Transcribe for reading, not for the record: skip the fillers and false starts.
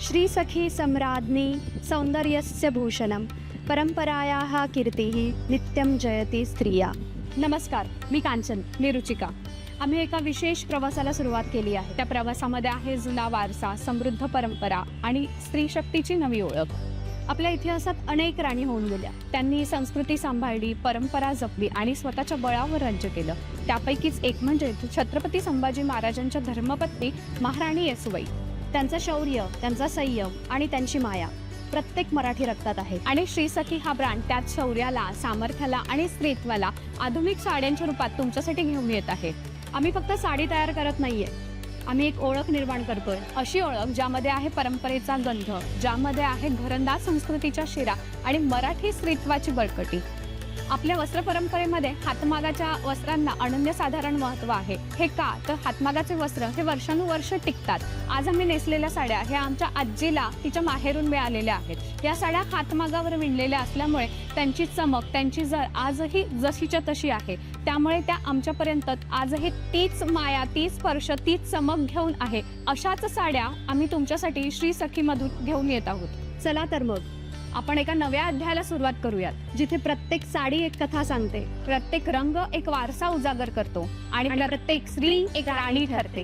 श्रीसखी सम्राज्ञी सौंदर्यस्य भूषणं परंपरायाः कीर्तिः नित्यं जयति स्त्रिया। नमस्कार, मी कांचन, मी रुचिका। आम्ही एका विशेष प्रवासाला सुरुवात केली आहे। त्या प्रवासामध्ये आहे जुना वारसा, समृद्ध परंपरा आणि स्त्री शक्तीची नवी ओळख। आपल्या इतिहासात अनेक राणी होऊन गेल्या, त्यांनी संस्कृती सांभाळली, परंपरा जपली आणि स्वतःच्या बळावर राज्य केलं। त्यापैकीच एक म्हणजे छत्रपती संभाजी महाराजांच्या धर्मपत्नी महाराणी येसूबाई। त्यांचं शौर्य, त्यांचा संयम आणि त्यांची माया प्रत्येक मराठी रक्तात आहे। आणि श्रीसखी हा ब्रँड त्यात शौर्याला, सामर्थ्याला आणि स्त्रीत्वाला आधुनिक साड्यांच्या रूपात तुमच्यासाठी घेऊन येत आहे। आम्ही फक्त साडी तयार करत नाहीये, आम्ही एक ओळख निर्माण करतोय। अशी ओळख ज्यामध्ये आहे परंपरेचा गंध, ज्यामध्ये आहे घरंदाज संस्कृतीच्या शिरा आणि मराठी स्त्रीत्वाची बळकटी। आपल्या वस्त्र परंपरेमध्ये हातमागाच्या वस्त्रांना अनन्यसाधारण महत्त्व आहे। हे का तर हातमागाचे वस्त्र हे वर्षानुवर्ष टिकतात। आज आम्ही नेसलेल्या साड्या ह्या आमच्या आजीला तिच्या माहेरून मिळालेल्या आहेत। या साड्या हातमागावर विणलेल्या असल्यामुळे त्यांची चमक, त्यांची जर आजही जशीच्या तशी आहे। त्यामुळे त्या आमच्यापर्यंत आजही तीच माया, तीच स्पर्श, तीच चमक घेऊन आहे। अशाच साड्या आम्ही तुमच्यासाठी श्रीसखीमधून घेऊन येत आहोत। चला तर मग आपण एका नव्या अध्यायाला सुरुवात करूयात, जिथे प्रत्येक साडी एक कथा सांगते, प्रत्येक रंग एक वारसा उजागर करतो आणि प्रत्येक स्त्री एक राणी ठरते।